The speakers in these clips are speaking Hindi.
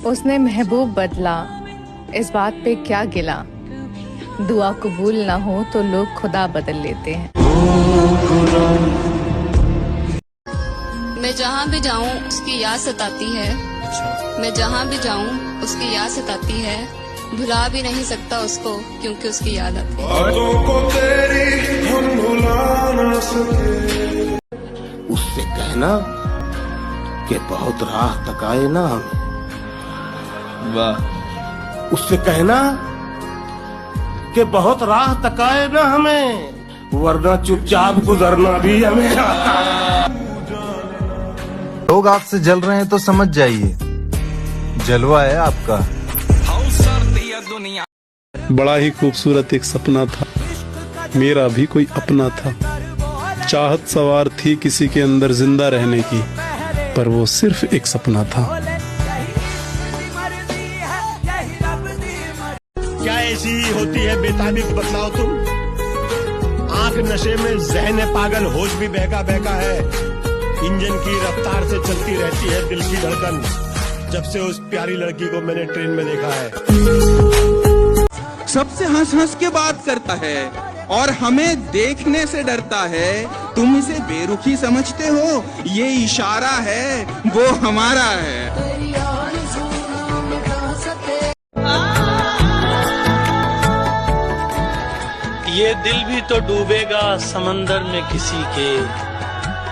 उसने महबूब बदला, इस बात पे क्या गिला। दुआ कबूल ना हो तो लोग खुदा बदल लेते हैं। मैं जहाँ भी जाऊँ उसकी याद सताती है, मैं जहाँ भी जाऊँ उसकी याद सताती है। भुला भी नहीं सकता उसको क्योंकि उसकी याद आती है। उससे कहना कि बहुत राह तक आए ना हमें। वाह। उससे कहना कि बहुत राह तक आए ना हमें, वरना चुपचाप गुजरना भी हमें आता है। लोग आपसे जल रहे हैं तो समझ जाइए, जलवा है आपका। बड़ा ही खूबसूरत एक सपना था, मेरा भी कोई अपना था। चाहत सवार थी किसी के अंदर जिंदा रहने की, पर वो सिर्फ एक सपना था। क्या ऐसी ही होती है बेताबी, बतलाओ तुम। आंख नशे में ज़हन पागल, होश भी बहका बहका है। इंजन की रफ्तार से चलती रहती है दिल की धड़कन, जब से उस प्यारी लड़की को मैंने ट्रेन में देखा है। सबसे हंस हंस के बात करता है और हमें देखने से डरता है। तुम इसे बेरुखी समझते हो, ये इशारा है वो हमारा है। ये दिल भी तो डूबेगा समंदर में किसी के,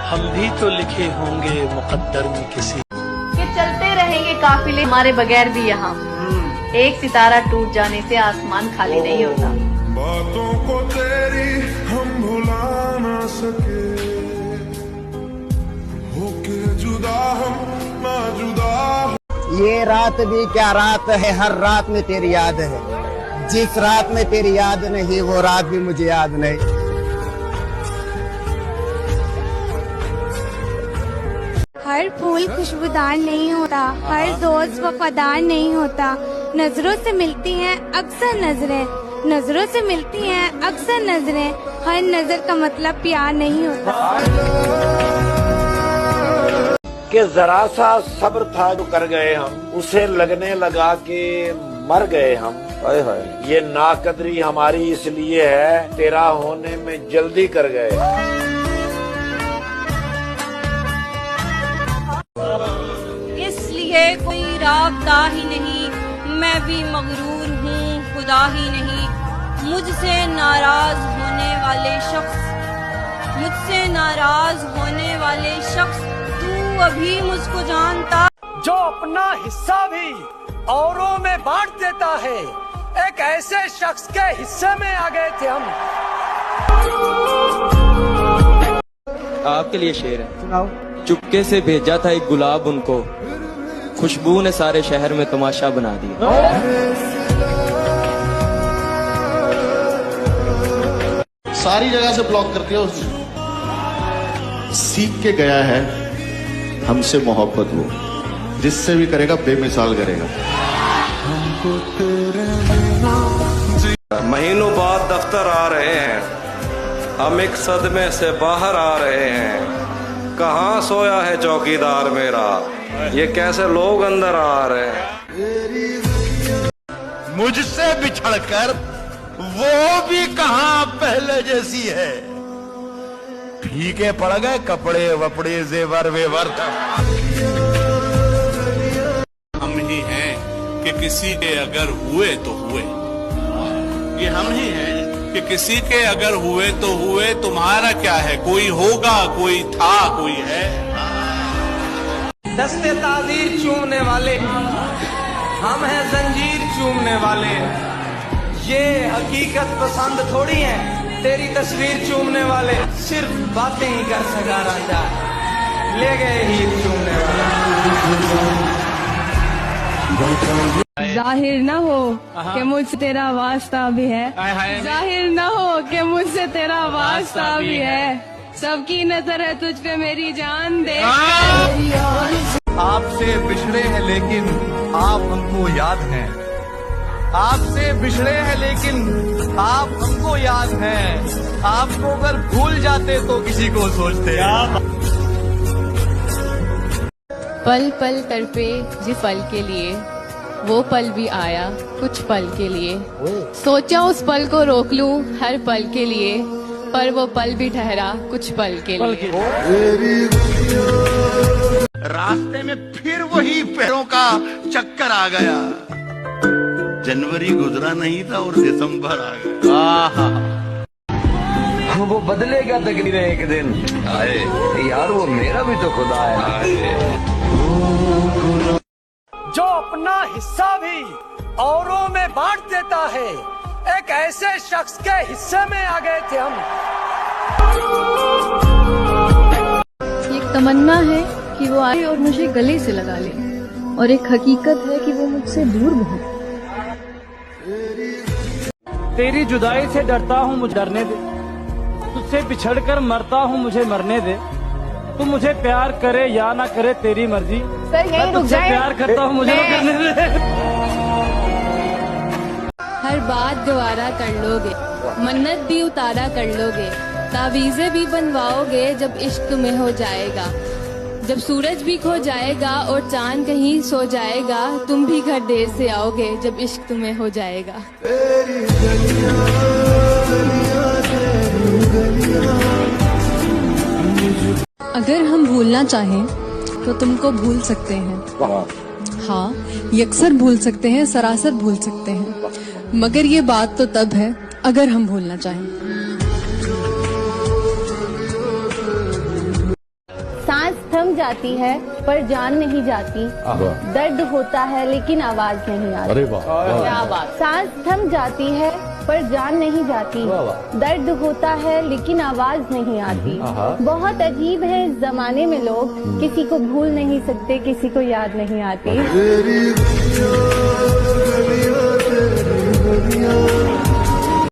हम भी तो लिखे होंगे मुकद्दर में किसी के। चलते रहेंगे काफिले हमारे बगैर भी यहाँ, एक सितारा टूट जाने से आसमान खाली नहीं होता। बातों को तेरी हम भुला ना सके, होके जुदा हम ना जुदा। ये रात भी क्या रात है, हर रात में तेरी याद है। जिस रात में तेरी याद नहीं वो रात भी मुझे याद नहीं। हर फूल खुशबूदार नहीं होता, हर दोस्त वफादार नहीं होता। नजरों से मिलती हैं अक्सर नजरें, नजरों से मिलती हैं अक्सर नजरें। हर नजर का मतलब प्यार नहीं होता। कि जरा सा सब्र था जो कर गए हम, उसे लगने लगा कि मर गए हम। ये नाकदरी हमारी इसलिए है, तेरा होने में जल्दी कर गए। इसलिए कोई राबता ही नहीं, मैं भी मगरूर हूँ खुदा ही नहीं। मुझसे नाराज होने वाले शख्स, मुझसे नाराज होने वाले शख्स, तू अभी मुझको जानता। जो अपना हिस्सा भी औरों में बांट देता है, एक ऐसे शख्स के हिस्से में आ गए थे हम। आपके लिए शेर है, सुनाओ। चुपके से भेजा था एक गुलाब उनको, खुशबू ने सारे शहर में तमाशा बना दिया। सारी जगह से ब्लॉक कर दिया उसने। सीख के गया है हमसे मोहब्बत, वो जिससे भी करेगा बेमिसाल करेगा। महीनों बाद दफ्तर आ रहे हैं, हम एक सदमे से बाहर आ रहे हैं। कहाँ सोया है चौकीदार मेरा, ये कैसे लोग अंदर आ रहे हैं। मुझसे बिछड़कर वो भी कहाँ पहले जैसी है। फीके पड़ गए कपड़े वपड़े जेवर वेवर। हम ही हैं कि किसी के अगर हुए तो हुए, ये हम ही हैं कि किसी के अगर हुए तो हुए। तुम्हारा क्या है, कोई होगा, कोई था, कोई है। दस्ते ताज़ीर चूमने वाले हम हैं, जंजीर चूमने वाले। ये हकीकत पसंद थोड़ी है तेरी तस्वीर चूमने वाले, सिर्फ बातें ही कर सका राजा, ले गए हीर चूमने वाले। जाहिर न हो कि मुझसे तेरा वास्ता भी है, जाहिर न हो कि मुझसे तेरा वास्ता भी है। सबकी नजर है तुझ पे मेरी जान दे। आपसे बिछड़े हैं लेकिन आप हमको याद हैं, आपसे बिछड़े हैं लेकिन आप हमको याद हैं। आपको अगर भूल जाते तो किसी को सोचते। पल पल तड़पे जिस पल के लिए, वो पल भी आया कुछ पल के लिए, सोचा उस पल को रोक लूं हर पल के लिए, पर वो पल भी ठहरा कुछ पल के लिए। रास्ते में फिर वही पैरों का चक्कर आ गया। जनवरी गुजरा नहीं था और दिसंबर आ गया। वो बदलेगा तकदीरें एक दिन। यार वो मेरा भी तो खुदा है। जो अपना हिस्सा भी औरों में बांट देता है, एक ऐसे शख्स के हिस्से में आ गए थे हम। एक तमन्ना है कि वो आए और मुझे गले से लगा ले, और एक हकीकत है कि वो मुझसे दूर बहुत। तेरी जुदाई से डरता हूँ, मुझे डरने दे। तुझसे बिछड़कर मरता हूँ, मुझे मरने दे। तू मुझे प्यार करे या ना करे तेरी मर्जी। मैं तुझसे प्यार करता हूँ, मुझे करने दे। हर बात गवारा कर लोगे, मन्नत भी उतारा कर लोगे, तावीज़ें भी बनवाओगे जब इश्क में हो जाएगा। जब सूरज भी खो जाएगा और चांद कहीं सो जाएगा, तुम भी घर देर से आओगे जब इश्क तुम्हें हो जाएगा। अगर हम भूलना चाहें तो तुमको भूल सकते हैं। हाँ, यकसर भूल सकते हैं, सरासर भूल सकते हैं, मगर ये बात तो तब है अगर हम भूलना चाहें। सांस थम जाती है पर जान नहीं जाती, दर्द होता है लेकिन आवाज नहीं आती। अरे वाह, क्या बात। सांस थम जाती है पर जान नहीं जाती, दर्द होता है लेकिन आवाज नहीं आती। बहुत अजीब है इस जमाने में लोग, किसी को भूल नहीं सकते, किसी को याद नहीं आती।